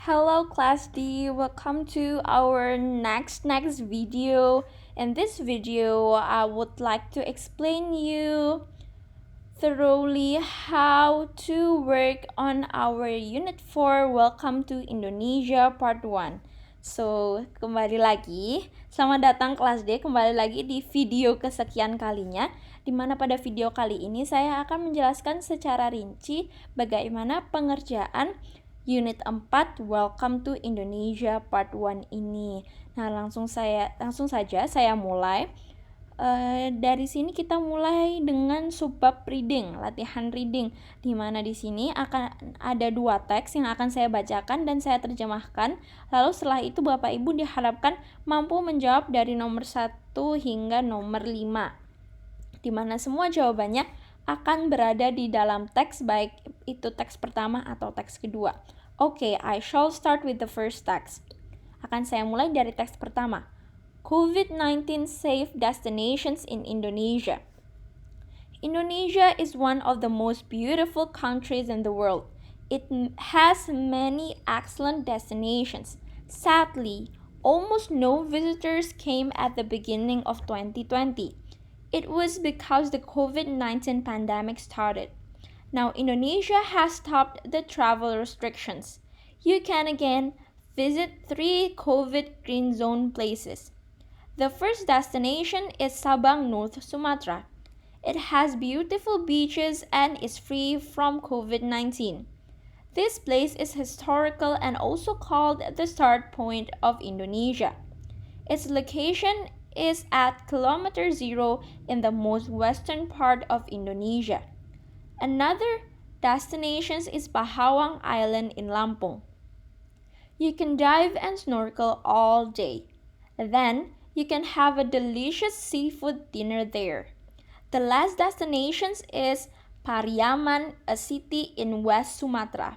Hello Class D, welcome to our next video. In this video, I would like to explain you thoroughly how to work on our Unit 4 Welcome to Indonesia Part 1. So, kembali lagi, selamat datang kelas D, kembali lagi di video kesekian kalinya, dimana pada video kali ini saya akan menjelaskan secara rinci bagaimana pengerjaan Unit 4 Welcome to Indonesia Part 1 ini. Nah, langsung saja saya mulai. Dari sini kita mulai dengan subbab reading, latihan reading, di mana di sini akan ada 2 teks yang akan saya bacakan dan saya terjemahkan. Lalu setelah itu Bapak Ibu diharapkan mampu menjawab dari nomor 1 hingga nomor 5, di mana semua jawabannya akan berada di dalam teks, baik itu teks pertama atau teks kedua. Okay, I shall start with the first text. Akan saya mulai dari teks pertama. COVID-19 safe destinations in Indonesia. Indonesia is one of the most beautiful countries in the world. It has many excellent destinations. Sadly, almost no visitors came at the beginning of 2020. It was because the COVID-19 pandemic started. Now Indonesia has stopped the travel restrictions. You can again visit 3 COVID green zone places. The first destination is Sabang, North Sumatra. It has beautiful beaches and is free from COVID-19. This place is historical and also called the start point of Indonesia. Its location is at kilometer 0 in the most western part of Indonesia. Another destination is Pahawang Island in Lampung. You can dive and snorkel all day. Then, you can have a delicious seafood dinner there. The last destination is Pariaman, a city in West Sumatra.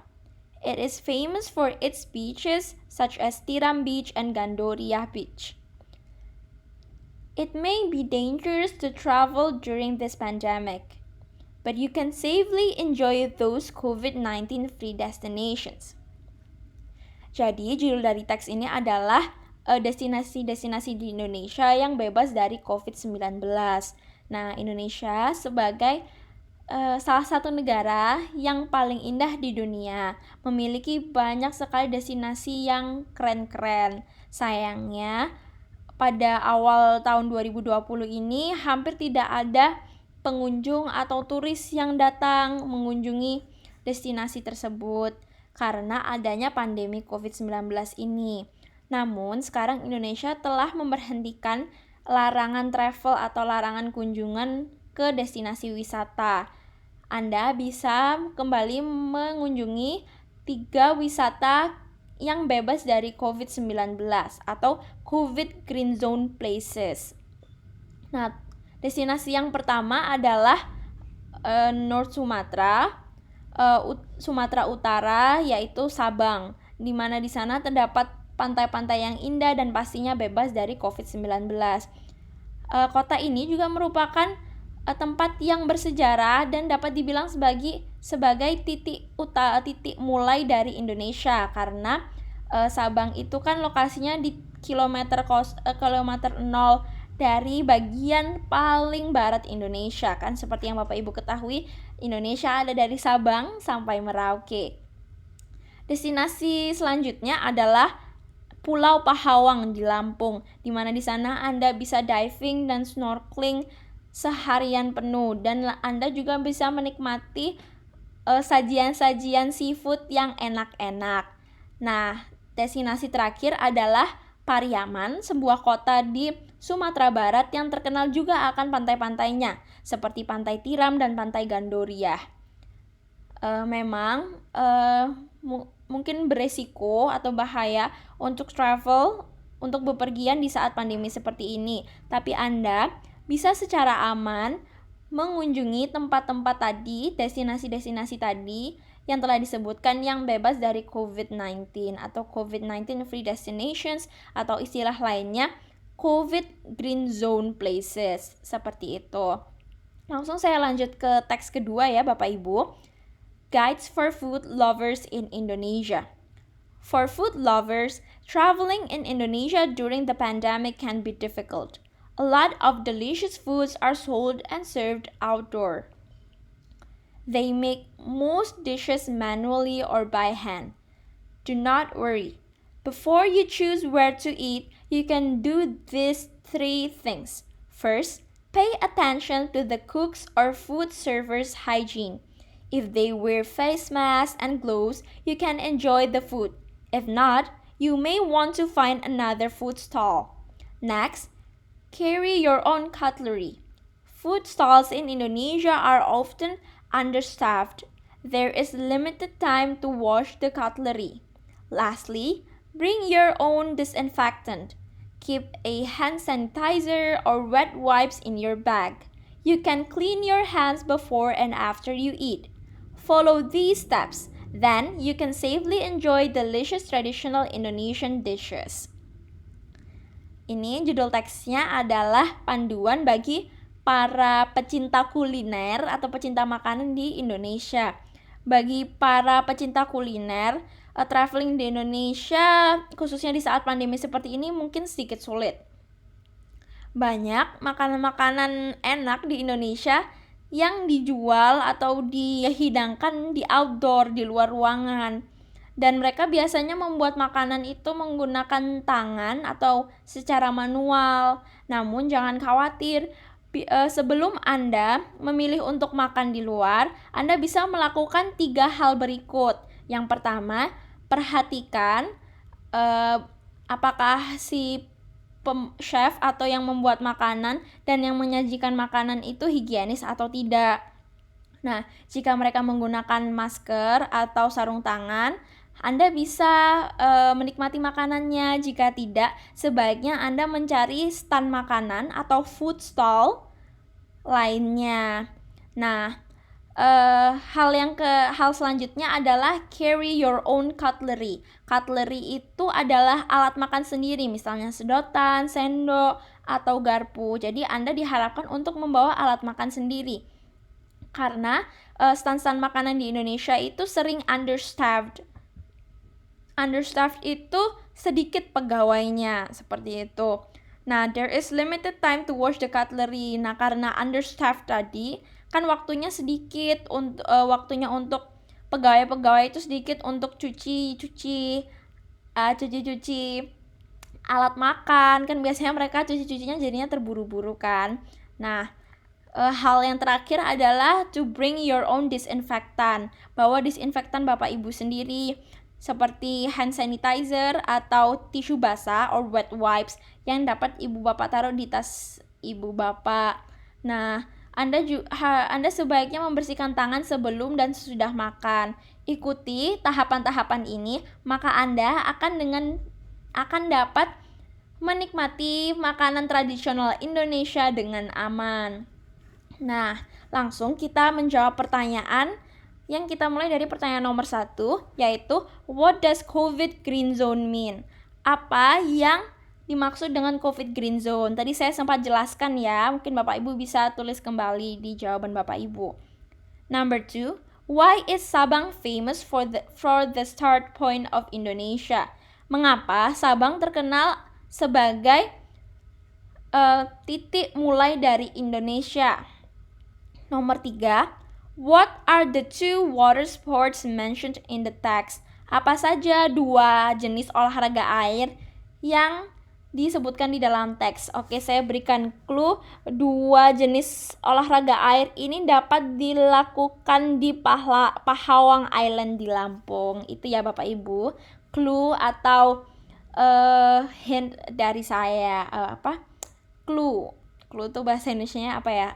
It is famous for its beaches such as Tiram Beach and Gandoria Beach. It may be dangerous to travel during this pandemic, but you can safely enjoy those COVID-19 free destinations. Jadi, judul dari teks ini adalah destinasi-destinasi di Indonesia yang bebas dari COVID-19. Nah, Indonesia sebagai salah satu negara yang paling indah di dunia, memiliki banyak sekali destinasi yang keren-keren. Sayangnya, pada awal tahun 2020 ini hampir tidak ada pengunjung atau turis yang datang mengunjungi destinasi tersebut karena adanya pandemi COVID-19 ini. Namun, sekarang Indonesia telah memberhentikan larangan travel atau larangan kunjungan ke destinasi wisata. Anda bisa kembali mengunjungi 3 wisata yang bebas dari COVID-19 atau COVID Green Zone Places. Nah, destinasi yang pertama adalah North Sumatra, Sumatera Utara, yaitu Sabang, di mana di sana terdapat pantai-pantai yang indah dan pastinya bebas dari COVID-19. Kota ini juga merupakan tempat yang bersejarah dan dapat dibilang sebagai titik mulai dari Indonesia, karena Sabang itu kan lokasinya di kilometer 0 dari bagian paling barat Indonesia, kan seperti yang Bapak Ibu ketahui, Indonesia ada dari Sabang sampai Merauke. Destinasi selanjutnya adalah Pulau Pahawang di Lampung, di mana di sana Anda bisa diving dan snorkeling seharian penuh, dan Anda juga bisa menikmati sajian-sajian seafood yang enak-enak. Nah, destinasi terakhir adalah Pariaman, sebuah kota di Sumatera Barat yang terkenal juga akan pantai-pantainya, seperti Pantai Tiram dan Pantai Gandoria. Memang mungkin beresiko atau bahaya untuk travel, untuk bepergian di saat pandemi seperti ini. Tapi Anda bisa secara aman mengunjungi tempat-tempat tadi, destinasi-destinasi tadi yang telah disebutkan yang bebas dari COVID-19 atau COVID-19 free destinations, atau istilah lainnya COVID Green Zone Places, seperti itu. Langsung saya lanjut ke teks kedua ya Bapak Ibu. Guides for Food Lovers in Indonesia. For food lovers, traveling in Indonesia during the pandemic can be difficult. A lot of delicious foods are sold and served outdoor. They make most dishes manually or by hand. Do not worry. Before you choose where to eat, you can do these 3 things. First, pay attention to the cook's or food server's hygiene. If they wear face masks and gloves, you can enjoy the food. If not, you may want to find another food stall. Next, carry your own cutlery. Food stalls in Indonesia are often understaffed. There is limited time to wash the cutlery. Lastly, bring your own disinfectant. Keep a hand sanitizer or wet wipes in your bag. You can clean your hands before and after you eat. Follow these steps, then you can safely enjoy delicious traditional Indonesian dishes. Ini judul teksnya adalah panduan bagi para pecinta kuliner atau pecinta makanan di Indonesia. Bagi para pecinta kuliner, traveling di Indonesia khususnya di saat pandemi seperti ini mungkin sedikit sulit. Banyak makanan-makanan enak di Indonesia yang dijual atau dihidangkan di outdoor, di luar ruangan. Dan mereka biasanya membuat makanan itu menggunakan tangan atau secara manual. Namun jangan khawatir, sebelum Anda memilih untuk makan di luar, Anda bisa melakukan 3 hal berikut. Yang pertama, perhatikan apakah si chef atau yang membuat makanan dan yang menyajikan makanan itu higienis atau tidak. Nah, jika mereka menggunakan masker atau sarung tangan, Anda bisa menikmati makanannya. Jika tidak, sebaiknya Anda mencari stand makanan atau food stall lainnya. Nah, hal selanjutnya adalah carry your own cutlery. Cutlery itu adalah alat makan sendiri, misalnya sedotan, sendok, atau garpu. Jadi Anda diharapkan untuk membawa alat makan sendiri. Karena stand-stand makanan di Indonesia itu sering understaffed. Understaffed itu sedikit pegawainya, seperti itu. Nah, there is limited time to wash the cutlery. Nah, karena understaffed tadi, kan waktunya sedikit, waktunya untuk pegawai-pegawai itu sedikit untuk cuci alat makan. Kan biasanya mereka cuci-cucinya jadinya terburu-buru kan. Nah, hal yang terakhir adalah to bring your own disinfectant. Bawa disinfektan Bapak Ibu sendiri, seperti hand sanitizer atau tisu basah or wet wipes yang dapat Ibu Bapak taruh di tas Ibu Bapak. Nah, Anda sebaiknya membersihkan tangan sebelum dan sesudah makan. Ikuti tahapan-tahapan ini, maka Anda akan dapat menikmati makanan tradisional Indonesia dengan aman. Nah, langsung kita menjawab pertanyaan yang kita mulai dari pertanyaan nomor 1, yaitu what does COVID green zone mean? Apa yang dimaksud dengan COVID green zone? Tadi saya sempat jelaskan ya, mungkin Bapak Ibu bisa tulis kembali di jawaban Bapak Ibu. Number 2, why is Sabang famous for the start point of Indonesia? Mengapa Sabang terkenal sebagai titik mulai dari Indonesia? Nomor 3, what are the 2 water sports mentioned in the text? Apa saja 2 jenis olahraga air yang disebutkan di dalam teks? Oke, saya berikan clue. 2 jenis olahraga air ini dapat dilakukan di Pahawang Island di Lampung. Itu ya Bapak Ibu, clue atau hint dari saya. Clue itu bahasa Indonesianya apa ya?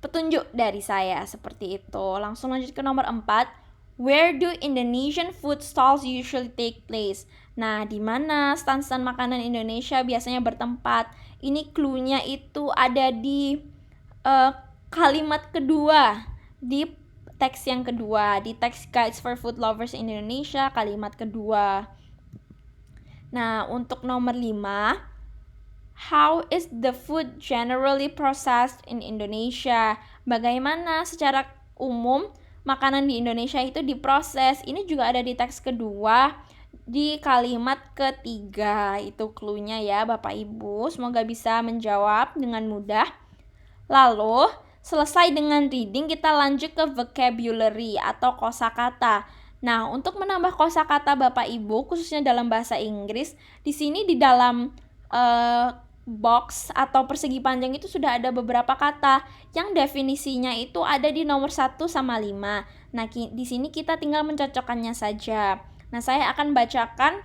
Petunjuk dari saya, seperti itu. Langsung lanjut ke nomor 4. Where do Indonesian food stalls usually take place? Nah, di mana stand-stand makanan Indonesia biasanya bertempat? Ini clue-nya itu ada di kalimat kedua, di teks yang kedua, di teks Guides for Food Lovers in Indonesia, kalimat kedua. Nah, untuk nomor 5, how is the food generally processed in Indonesia? Bagaimana secara umum makanan di Indonesia itu diproses. Ini juga ada di teks kedua, di kalimat ketiga. Itu clue-nya ya Bapak Ibu. Semoga bisa menjawab dengan mudah. Lalu, selesai dengan reading, kita lanjut ke vocabulary atau kosakata. Nah, untuk menambah kosakata Bapak Ibu, khususnya dalam bahasa Inggris, di sini di dalam box atau persegi panjang itu sudah ada beberapa kata yang definisinya itu ada di nomor 1 sama 5. Nah, di sini kita tinggal mencocokkannya saja. Nah, saya akan bacakan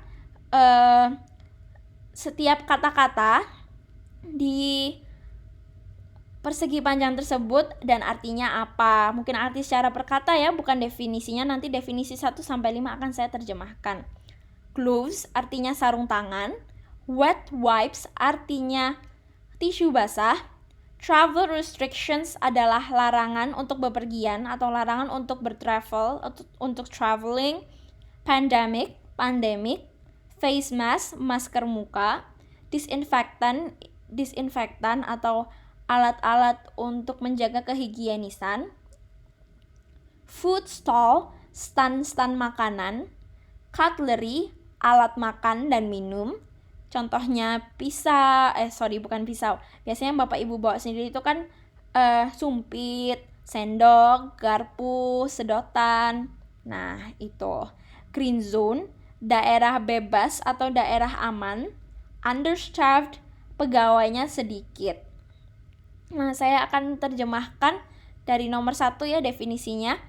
setiap kata-kata di persegi panjang tersebut dan artinya apa. Mungkin arti secara perkata ya, bukan definisinya. Nanti definisi 1 sampai 5 akan saya terjemahkan. Gloves artinya sarung tangan. Wet wipes artinya tisu basah. Travel restrictions adalah larangan untuk bepergian atau larangan untuk bertravel, untuk traveling. Pandemic, pandemic. Face mask, masker muka. Disinfektan atau alat-alat untuk menjaga kehigienisan. Food stall, stand-stand makanan. Cutlery, alat makan dan minum. Contohnya bukan pisau. Biasanya Bapak Ibu bawa sendiri itu kan sumpit, sendok, garpu, sedotan. Nah, itu. Green zone, daerah bebas atau daerah aman. Understaffed, pegawainya sedikit. Nah, saya akan terjemahkan dari nomor 1 ya definisinya.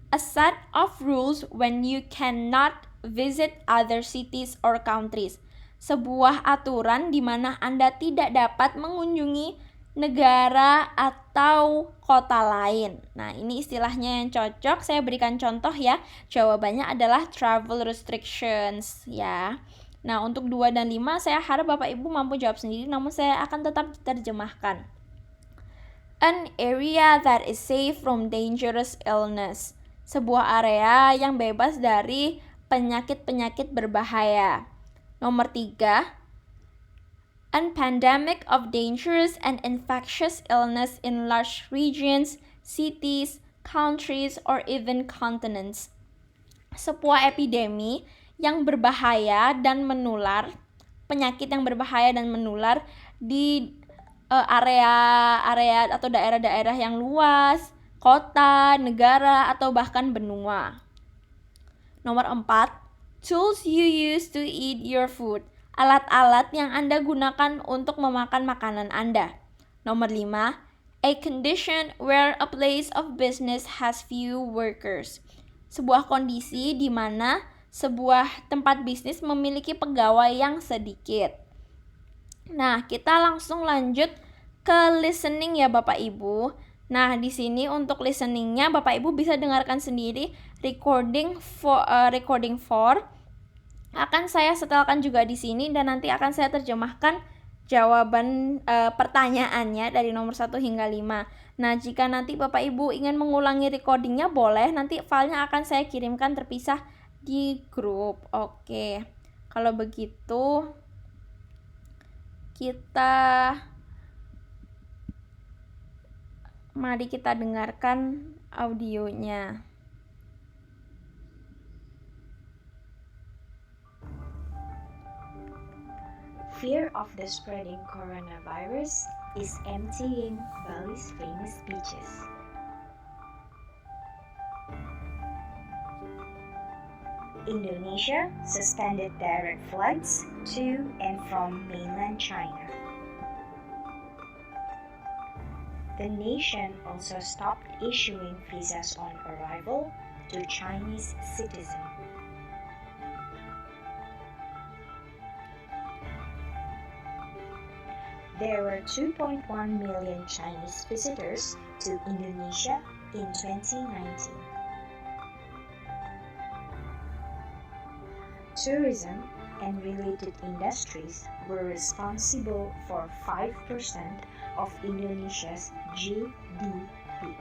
A set of rules when you cannot visit other cities or countries. Sebuah aturan di mana Anda tidak dapat mengunjungi negara atau kota lain. Nah, ini istilahnya yang cocok. Saya berikan contoh ya. Jawabannya adalah travel restrictions ya. Nah, untuk 2 dan 5 saya harap Bapak Ibu mampu jawab sendiri, namun saya akan tetap terjemahkan. An area that is safe from dangerous illness. Sebuah area yang bebas dari penyakit-penyakit berbahaya. Nomor 3. An pandemic of dangerous and infectious illness in large regions, cities, countries, or even continents. Sebuah epidemi yang berbahaya dan menular, penyakit yang berbahaya dan menular di area-area atau daerah-daerah yang luas, kota, negara, atau bahkan benua. Nomor 4, tools you use to eat your food. Alat-alat yang Anda gunakan untuk memakan makanan Anda. Nomor 5, a condition where a place of business has few workers. Sebuah kondisi di mana sebuah tempat bisnis memiliki pegawai yang sedikit. Nah, kita langsung lanjut ke listening ya Bapak Ibu. Nah, di sini untuk listeningnya Bapak Ibu bisa dengarkan sendiri. Recording for akan saya setelkan juga di sini dan nanti akan saya terjemahkan jawaban pertanyaannya dari nomor 1 hingga 5. Nah, jika nanti Bapak Ibu ingin mengulangi recordingnya boleh, nanti filenya akan saya kirimkan terpisah di grup. Oke. Kalau begitu mari kita dengarkan audionya. Fear of the spreading coronavirus is emptying Bali's famous beaches. Indonesia suspended direct flights to and from mainland China. The nation also stopped issuing visas on arrival to Chinese citizens. There were 2.1 million Chinese visitors to Indonesia in 2019. Tourism and related industries were responsible for 5% of Indonesia's GDP.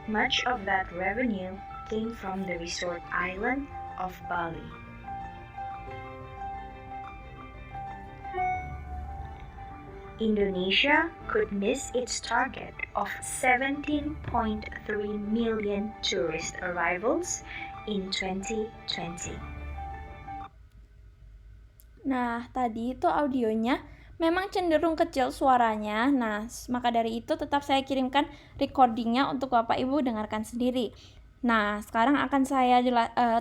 Much of that revenue came from the resort island of Bali. Indonesia could miss its target of 17.3 million tourist arrivals in 2020. Nah, tadi itu audionya memang cenderung kecil suaranya. Nah, maka dari itu tetap saya kirimkan recordingnya untuk Bapak Ibu dengarkan sendiri. Nah, sekarang akan saya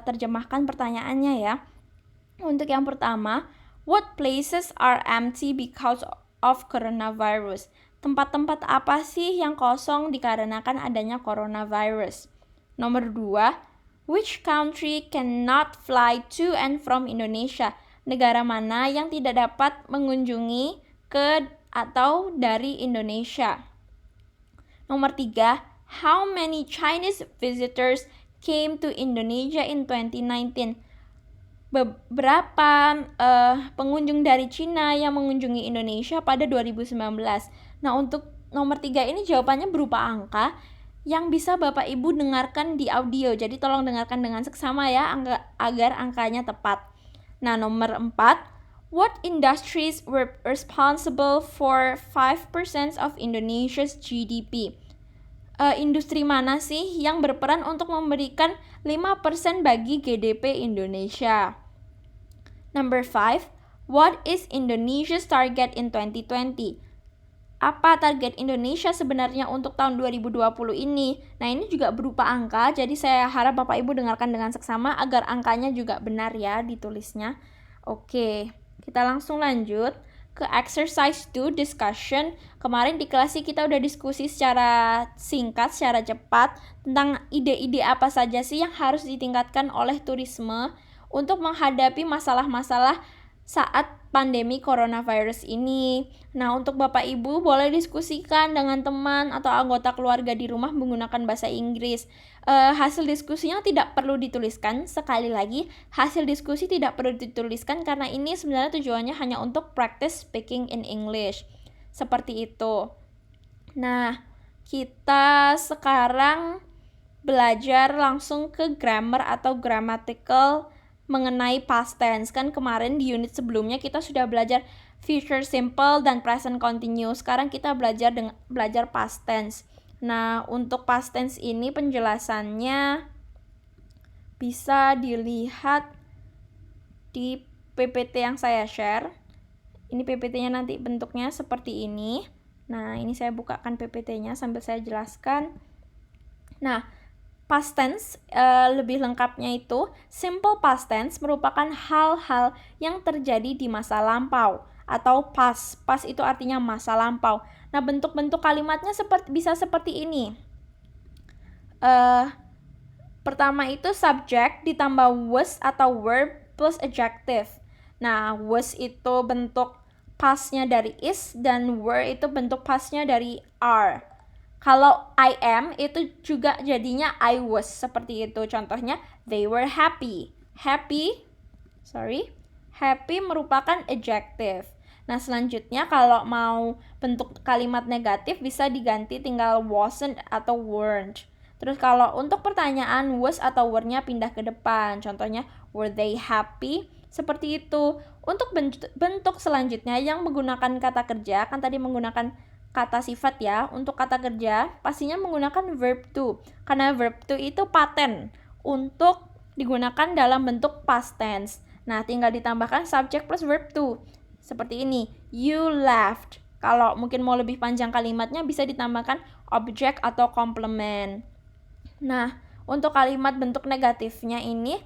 terjemahkan pertanyaannya ya. Untuk yang pertama, what places are empty because of coronavirus? Tempat-tempat apa sih yang kosong dikarenakan adanya coronavirus? Nomor 2, which country cannot fly to and from Indonesia? Negara mana yang tidak dapat mengunjungi ke atau dari Indonesia? Nomor 3, how many Chinese visitors came to Indonesia in 2019? Beberapa pengunjung dari Cina yang mengunjungi Indonesia pada 2019. Nah, untuk nomor 3 ini jawabannya berupa angka yang bisa Bapak Ibu dengarkan di audio. Jadi tolong dengarkan dengan seksama ya agar angkanya tepat. Nah, nomor 4, what industries were responsible for 5% of Indonesia's GDP? Industri mana sih yang berperan untuk memberikan 5% bagi GDP Indonesia? Number 5, what is Indonesia's target in 2020? Apa target Indonesia sebenarnya untuk tahun 2020 ini? Nah, ini juga berupa angka, jadi saya harap Bapak Ibu dengarkan dengan seksama agar angkanya juga benar ya ditulisnya. Oke, kita langsung lanjut ke exercise 2 discussion. Kemarin di kelas kita udah diskusi secara singkat, secara cepat tentang ide-ide apa saja sih yang harus ditingkatkan oleh turisme untuk menghadapi masalah-masalah saat pandemi coronavirus ini. Nah, untuk Bapak Ibu boleh diskusikan dengan teman atau anggota keluarga di rumah menggunakan bahasa Inggris. Hasil diskusinya tidak perlu dituliskan. Sekali lagi, hasil diskusi tidak perlu dituliskan karena ini sebenarnya tujuannya hanya untuk practice speaking in English. Seperti itu. Nah, kita sekarang belajar langsung ke grammar atau grammatical mengenai past tense. Kan kemarin di unit sebelumnya kita sudah belajar future simple dan present continuous. Sekarang kita belajar past tense. Nah, untuk past tense ini penjelasannya bisa dilihat di PPT yang saya share. Ini PPT-nya nanti bentuknya seperti ini. Nah, ini saya bukakan PPT-nya sambil saya jelaskan. Nah, past tense lebih lengkapnya itu simple past tense merupakan hal-hal yang terjadi di masa lampau atau past. Past itu artinya masa lampau. Nah, bentuk-bentuk kalimatnya bisa seperti ini. Pertama itu subject ditambah was atau verb plus adjective. Nah, was itu bentuk pastnya dari is dan were itu bentuk pastnya dari are. Kalau I am itu juga jadinya I was, seperti itu. Contohnya, they were happy. Happy merupakan adjective. Nah, selanjutnya kalau mau bentuk kalimat negatif bisa diganti tinggal wasn't atau weren't. Terus kalau untuk pertanyaan was atau were-nya pindah ke depan. Contohnya, were they happy? Seperti itu. Untuk bentuk selanjutnya yang menggunakan kata kerja, kan tadi menggunakan kata sifat ya. Untuk kata kerja pastinya menggunakan verb to. Karena verb to itu paten untuk digunakan dalam bentuk past tense. Nah, tinggal ditambahkan subject plus verb to. Seperti ini, you laughed. Kalau mungkin mau lebih panjang kalimatnya bisa ditambahkan object atau complement. Nah, untuk kalimat bentuk negatifnya ini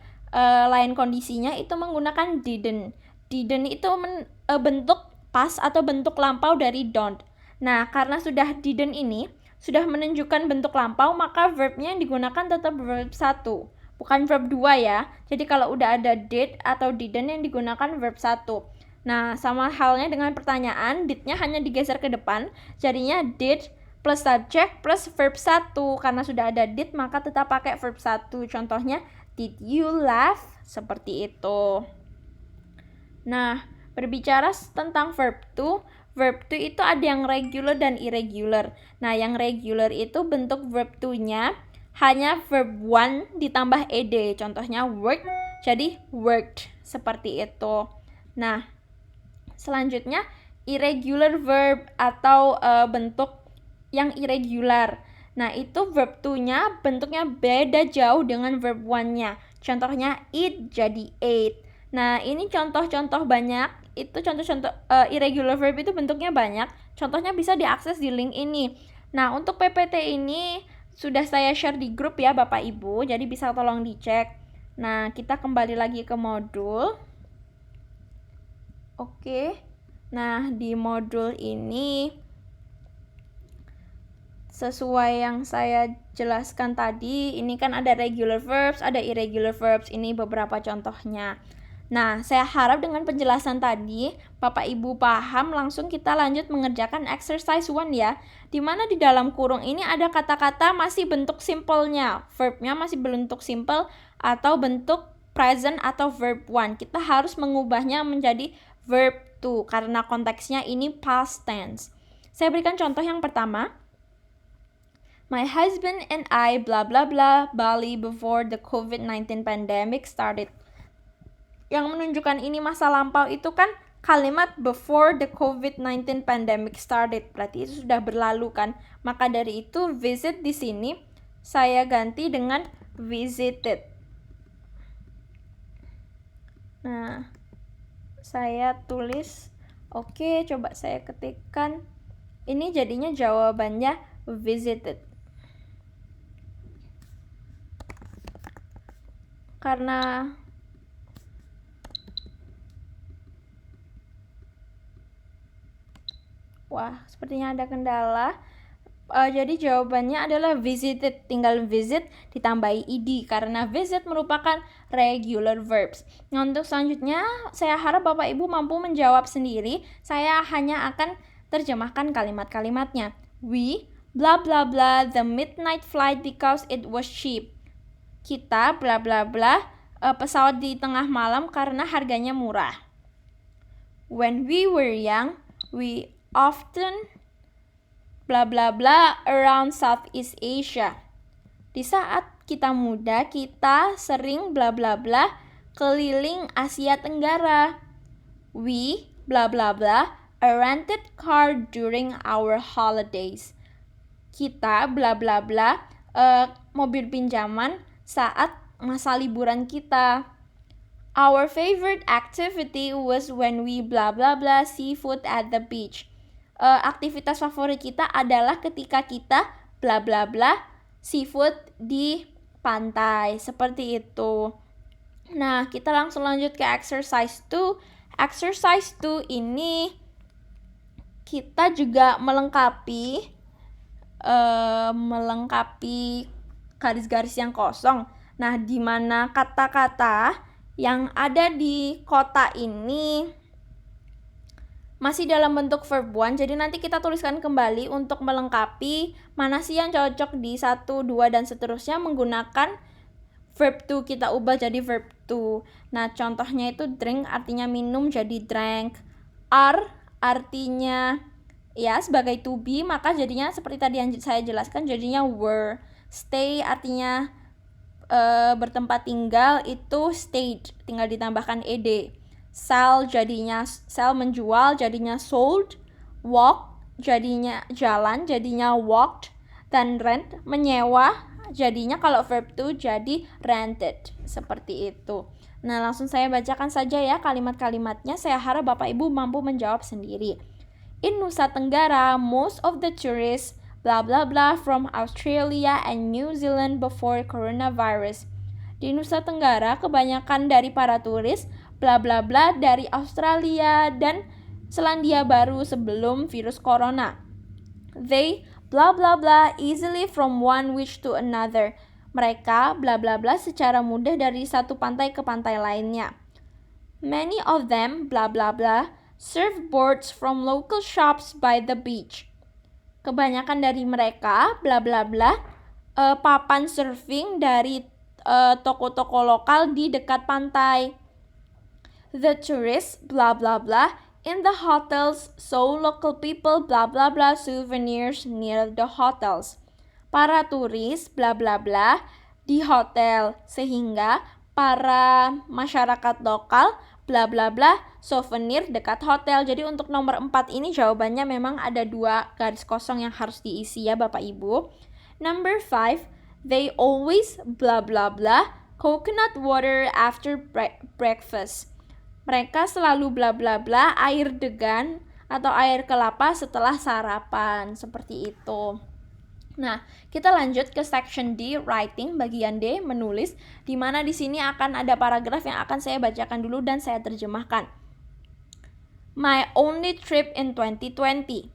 lain kondisinya itu menggunakan didn't. Didn't itu bentuk past atau bentuk lampau dari don't. Nah, karena sudah didn't ini sudah menunjukkan bentuk lampau, maka verbnya yang digunakan tetap verb 1, bukan verb 2 ya. Jadi kalau udah ada did atau didn't yang digunakan verb 1. Nah, sama halnya dengan pertanyaan, did-nya hanya digeser ke depan, jadinya did plus subject plus verb 1. Karena sudah ada did, maka tetap pakai verb 1. Contohnya, did you laugh? Seperti itu. Nah, berbicara tentang verb to itu ada yang regular dan irregular. Nah, yang regular itu bentuk verb to-nya hanya verb 1 ditambah ed. Contohnya work, jadi worked. Seperti itu. Nah, selanjutnya irregular verb atau bentuk yang irregular. Nah, itu verb to-nya bentuknya beda jauh dengan verb one-nya. Contohnya eat jadi ate. Nah, ini contoh-contoh banyak. Itu contoh-contoh irregular verb itu bentuknya banyak. Contohnya bisa diakses di link ini. Nah, untuk PPT ini sudah saya share di grup ya Bapak Ibu, jadi bisa tolong dicek. Nah, kita kembali lagi ke modul. Oke. Nah, di modul ini sesuai yang saya jelaskan tadi, ini kan ada regular verbs, ada irregular verbs, ini beberapa contohnya. Nah, saya harap dengan penjelasan tadi, Bapak Ibu paham, langsung kita lanjut mengerjakan exercise 1 ya. Dimana di dalam kurung ini ada kata-kata masih bentuk simpelnya, verbnya masih bentuk simple atau bentuk present atau verb 1. Kita harus mengubahnya menjadi verb 2 karena konteksnya ini past tense. Saya berikan contoh yang pertama. My husband and I blah blah blah Bali before the COVID-19 pandemic started. Yang menunjukkan ini masa lampau itu kan kalimat before the COVID-19 pandemic started. Berarti itu sudah berlalu kan. Maka dari itu visit di sini saya ganti dengan visited. Nah, saya tulis. Oke, coba saya ketikkan. Ini jadinya jawabannya visited. Karena sepertinya ada kendala. Jadi jawabannya adalah visited. Tinggal visit ditambahi ed karena visit merupakan regular verbs. Nah, untuk selanjutnya saya harap Bapak Ibu mampu menjawab sendiri. Saya hanya akan terjemahkan kalimat-kalimatnya. We blah blah blah the midnight flight because it was cheap. Kita bla bla bla pesawat di tengah malam karena harganya murah. When we were young, we often bla bla bla around Southeast Asia. Di saat kita muda, kita sering bla bla bla keliling Asia Tenggara. We bla bla bla a rented car during our holidays. Kita bla bla bla mobil pinjaman saat masa liburan kita. Our favorite activity was when we blah blah blah seafood at the beach. Aktivitas favorit kita adalah ketika kita bla bla bla seafood di pantai. Seperti itu. Nah, kita langsung lanjut ke exercise 2. Exercise 2 ini kita juga melengkapi garis-garis yang kosong. Nah, di mana kata-kata yang ada di kota ini masih dalam bentuk verb 1. Jadi nanti kita tuliskan kembali untuk melengkapi mana sih yang cocok di 1, 2, dan seterusnya menggunakan verb 2. Kita ubah jadi verb 2. Nah, contohnya itu drink artinya minum jadi drank. Are artinya ya sebagai to be, maka jadinya seperti tadi yang saya jelaskan jadinya were. Stay artinya bertempat tinggal itu stayed, tinggal ditambahkan ed. Sell jadinya sell menjual jadinya sold. Walk jadinya jalan jadinya walked. Dan rent menyewa jadinya kalau verb to jadi rented. Seperti itu. Nah, langsung saya bacakan saja ya kalimat-kalimatnya. Saya harap Bapak Ibu mampu menjawab sendiri. In Nusa Tenggara, most of the tourists blah blah blah from Australia and New Zealand before coronavirus. Di Nusa Tenggara, kebanyakan dari para turis bla bla bla dari Australia dan Selandia Baru sebelum virus corona. They bla bla bla easily from one beach to another. Mereka bla bla bla secara mudah dari satu pantai ke pantai lainnya. Many of them bla bla bla surfboards from local shops by the beach. Kebanyakan dari mereka bla bla bla papan surfing dari toko-toko lokal di dekat pantai. The tourists bla bla bla in the hotels saw local people bla bla bla souvenirs near the hotels. Para turis bla bla bla di hotel sehingga para masyarakat lokal bla bla bla souvenir dekat hotel. Jadi untuk nomor 4 ini jawabannya memang ada 2 garis kosong yang harus diisi ya Bapak Ibu. Number 5, they always bla bla bla coconut water after breakfast. Mereka selalu bla bla bla air degan atau air kelapa setelah sarapan, seperti itu. Nah, kita lanjut ke section D, writing, bagian D, menulis, di mana di sini akan ada paragraf yang akan saya bacakan dulu dan saya terjemahkan. My only trip in 2020.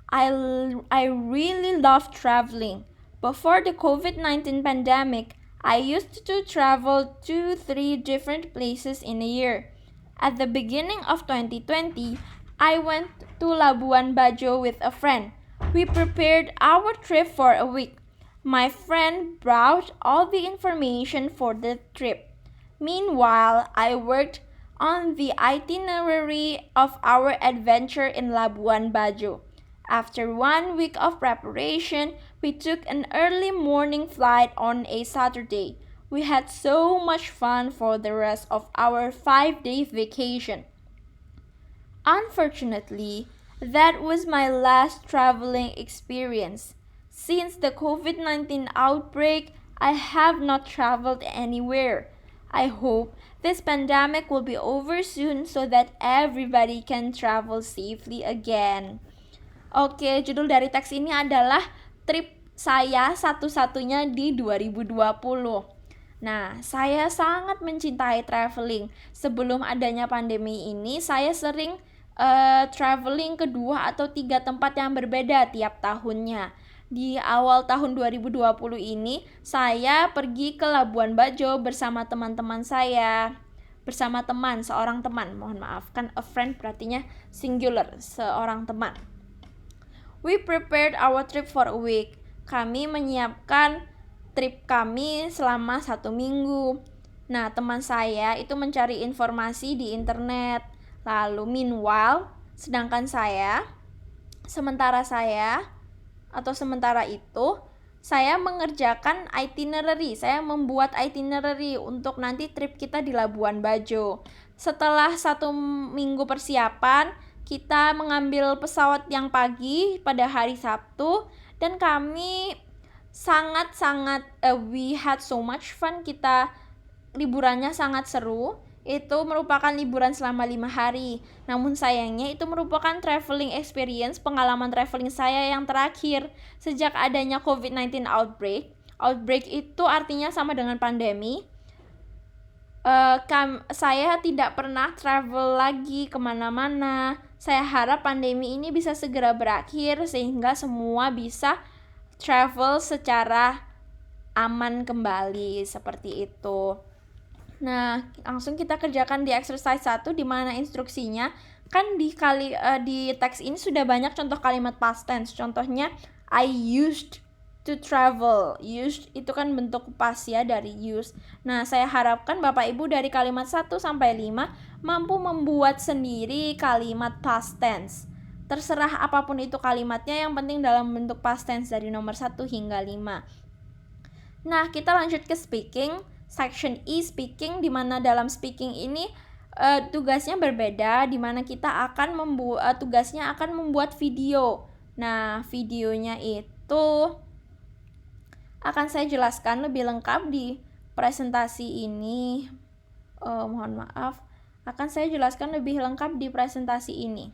I really love traveling. Before the COVID-19 pandemic, I used to travel 2-3 different places in a year. At the beginning of 2020, I went to Labuan Bajo with a friend. We prepared our trip for a week. My friend brought all the information for the trip. Meanwhile, I worked on the itinerary of our adventure in Labuan Bajo. After 1 week of preparation, we took an early morning flight on a Saturday. We had so much fun for the rest of our 5-day vacation. Unfortunately, that was my last traveling experience. Since the COVID-19 outbreak, I have not traveled anywhere. I hope this pandemic will be over soon so that everybody can travel safely again. Oke, judul dari teks ini adalah trip saya satu-satunya di 2020. Nah, saya sangat mencintai traveling. Sebelum adanya pandemi ini, saya sering traveling ke 2 atau 3 tempat yang berbeda tiap tahunnya. Di awal tahun 2020 ini, saya pergi ke Labuan Bajo bersama teman-teman saya. Bersama teman, seorang teman, mohon maaf, kan a friend berartinya singular, seorang teman. We prepared our trip for a week. Kami menyiapkan trip kami selama 1 minggu. Nah, teman saya itu mencari informasi di internet. Lalu meanwhile, sementara itu, saya mengerjakan itinerary. Saya membuat itinerary untuk nanti trip kita di Labuan Bajo. Setelah 1 minggu persiapan, kita mengambil pesawat yang pagi pada hari Sabtu dan kami we had so much fun. Kita liburannya sangat seru. Itu merupakan liburan selama 5 hari. Namun sayangnya itu merupakan traveling experience, pengalaman traveling saya yang terakhir sejak adanya COVID-19 outbreak. Outbreak itu artinya sama dengan pandemi. Saya tidak pernah travel lagi kemana-mana. Saya harap pandemi ini bisa segera berakhir sehingga semua bisa travel secara aman kembali, seperti itu. Nah, langsung kita kerjakan di exercise 1 di mana instruksinya kan di teks ini sudah banyak contoh kalimat past tense. Contohnya I used to travel. Used itu kan bentuk past ya dari use. Nah, saya harapkan Bapak Ibu dari kalimat 1 sampai 5 mampu membuat sendiri kalimat past tense. Terserah apapun itu kalimatnya, yang penting dalam bentuk past tense dari nomor 1 hingga 5. Nah, kita lanjut ke speaking. Section E, speaking, di mana dalam speaking ini tugasnya berbeda, di mana kita akan tugasnya akan membuat video. Nah, videonya itu akan saya jelaskan lebih lengkap di presentasi ini. Mohon maaf, akan saya jelaskan lebih lengkap di presentasi ini.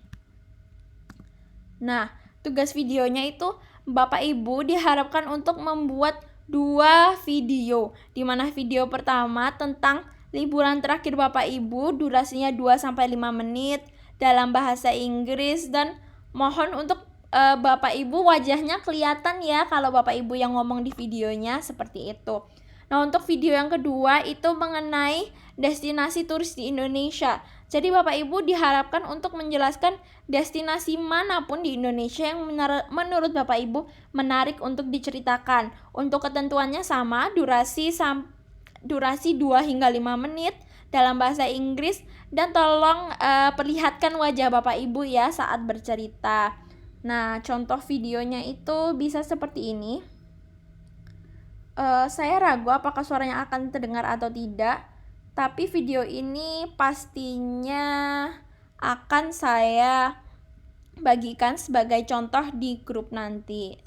Nah, tugas videonya itu Bapak Ibu diharapkan untuk membuat 2 video, di mana video pertama tentang liburan terakhir Bapak Ibu, durasinya 2-5 menit dalam bahasa Inggris, dan mohon untuk Bapak Ibu wajahnya kelihatan ya kalau Bapak Ibu yang ngomong di videonya, seperti itu. Nah, untuk video yang kedua itu mengenai destinasi turis di Indonesia. Jadi Bapak Ibu diharapkan untuk menjelaskan destinasi manapun di Indonesia yang menurut Bapak Ibu menarik untuk diceritakan. Untuk ketentuannya sama, durasi 2-5 menit dalam bahasa Inggris, dan tolong perlihatkan wajah Bapak Ibu ya saat bercerita. Nah, contoh videonya itu bisa seperti ini. Saya ragu apakah suaranya akan terdengar atau tidak. Tapi video ini pastinya akan saya bagikan sebagai contoh di grup nanti.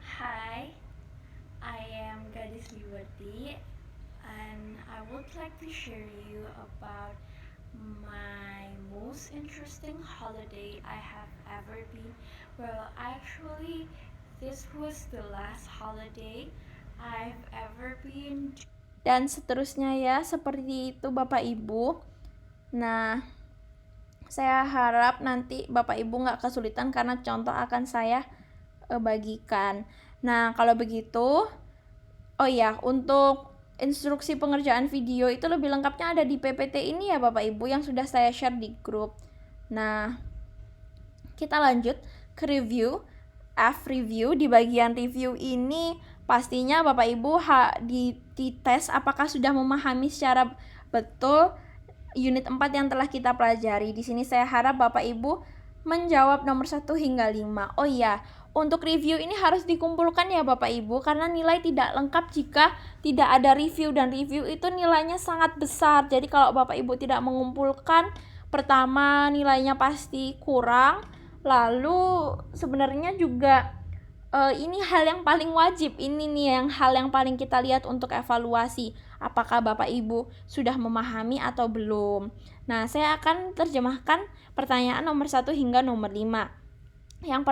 Hi, I am Gadis Liwati and I would like to share you about my most interesting holiday I have ever been. Well, actually, this was the last holiday I've ever been. Dan seterusnya ya, seperti itu Bapak Ibu. Nah, saya harap nanti Bapak Ibu nggak kesulitan karena contoh akan saya bagikan. Nah, kalau begitu, oh ya, untuk instruksi pengerjaan video itu lebih lengkapnya ada di PPT ini ya Bapak Ibu yang sudah saya share di grup. Nah, kita lanjut ke review. F-review. Di bagian review ini pastinya Bapak Ibu dites apakah sudah memahami secara betul unit 4 yang telah kita pelajari. Di sini saya harap Bapak Ibu menjawab nomor 1 hingga 5. Oh iya, untuk review ini harus dikumpulkan ya Bapak Ibu karena nilai tidak lengkap jika tidak ada review, dan review itu nilainya sangat besar. Jadi kalau Bapak Ibu tidak mengumpulkan, pertama nilainya pasti kurang. Lalu sebenarnya juga ini hal yang paling wajib, ini nih hal yang paling kita lihat untuk evaluasi apakah Bapak Ibu sudah memahami atau belum. Nah, saya akan terjemahkan pertanyaan nomor 1 hingga nomor 5. Yang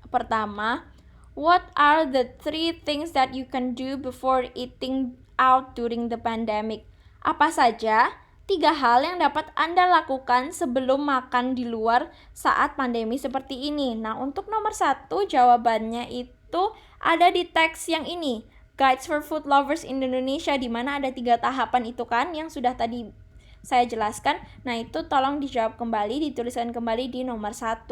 pertama, what are the 3 things that you can do before eating out during the pandemic? Apa saja 3 hal yang dapat Anda lakukan sebelum makan di luar saat pandemi seperti ini? Nah, untuk nomor 1 jawabannya itu ada di teks yang ini, Guides for Food Lovers in Indonesia, di mana ada 3 tahapan itu kan yang sudah tadi saya jelaskan. Nah, itu tolong dijawab kembali, dituliskan kembali di nomor 1.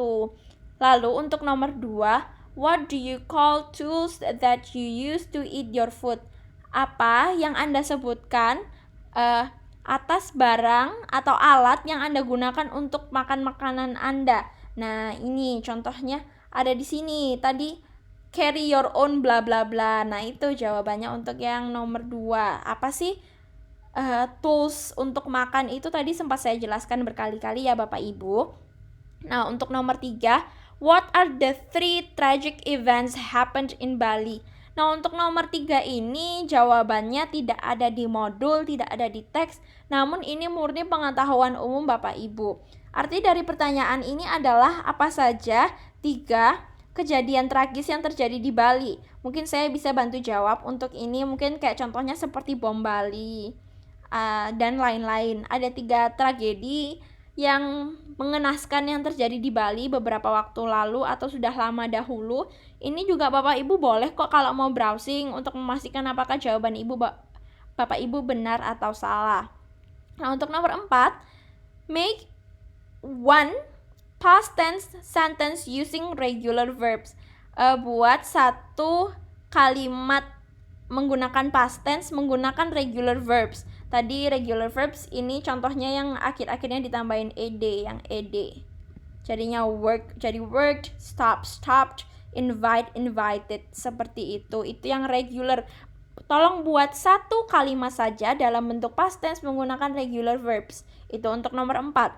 Lalu untuk nomor 2, what do you call tools that you use to eat your food? Apa yang Anda sebutkan atas barang atau alat yang Anda gunakan untuk makan makanan Anda? Nah, ini contohnya ada di sini. Tadi carry your own bla bla bla. Nah, itu jawabannya untuk yang nomor 2. Apa sih tools untuk makan itu tadi sempat saya jelaskan berkali-kali ya Bapak Ibu. Nah, untuk nomor 3, what are the 3 tragic events happened in Bali? Nah, untuk nomor 3 ini jawabannya tidak ada di modul, tidak ada di teks, namun ini murni pengetahuan umum Bapak Ibu. Arti dari pertanyaan ini adalah apa saja 3 kejadian tragis yang terjadi di Bali. Mungkin saya bisa bantu jawab untuk ini, mungkin kayak contohnya seperti bom Bali dan lain-lain. Ada 3 tragedi yang mengenaskan yang terjadi di Bali beberapa waktu lalu atau sudah lama dahulu. Ini juga Bapak Ibu boleh kok kalau mau browsing untuk memastikan apakah jawaban Bapak Ibu benar atau salah. Nah, untuk nomor 4, make one past tense sentence using regular verbs. Buat 1 kalimat menggunakan past tense menggunakan regular verbs. Tadi regular verbs ini contohnya yang akhir-akhirnya ditambahin ed, yang ed. Jadinya work, jadi worked, stopped, invite, invited, seperti itu. Itu yang regular. Tolong buat 1 kalimat saja dalam bentuk past tense menggunakan regular verbs. Itu untuk nomor 4.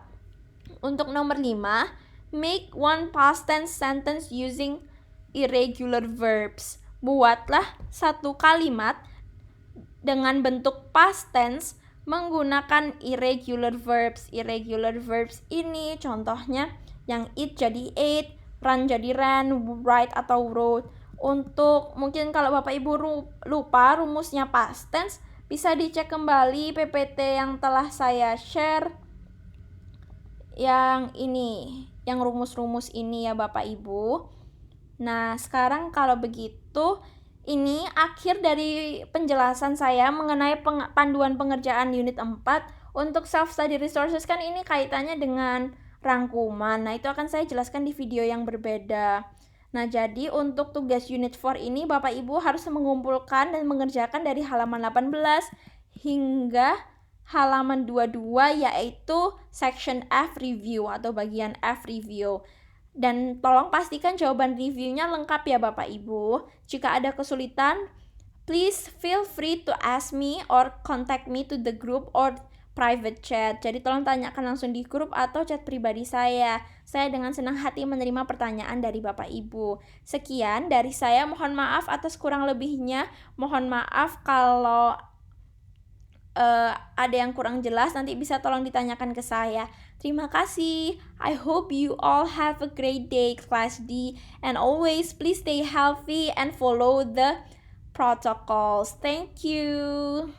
Untuk nomor 5, make one past tense sentence using irregular verbs. Buatlah 1 kalimat dengan bentuk past tense menggunakan irregular verbs. Irregular verbs ini contohnya yang eat jadi ate, run jadi ran, write atau wrote. Untuk mungkin kalau Bapak Ibu lupa rumusnya past tense, bisa dicek kembali PPT yang telah saya share. Yang ini, yang rumus-rumus ini ya Bapak Ibu. Nah, sekarang kalau begitu, ini akhir dari penjelasan saya mengenai panduan pengerjaan unit 4. Untuk self-study resources kan ini kaitannya dengan rangkuman. Nah, itu akan saya jelaskan di video yang berbeda. Nah, jadi untuk tugas unit 4 ini Bapak Ibu harus mengumpulkan dan mengerjakan dari halaman 18 hingga halaman 22, yaitu section F review atau bagian F review. Dan tolong pastikan jawaban reviewnya lengkap ya Bapak Ibu. Jika ada kesulitan, please feel free to ask me or contact me to the group or private chat. Jadi tolong tanyakan langsung di grup atau chat pribadi saya. Saya dengan senang hati menerima pertanyaan dari Bapak Ibu. Sekian dari saya, mohon maaf atas kurang lebihnya. Mohon maaf kalau ada yang kurang jelas, nanti bisa tolong ditanyakan ke saya. Terima kasih. I hope you all have a great day, Class D. And always please stay healthy and follow the protocols. Thank you.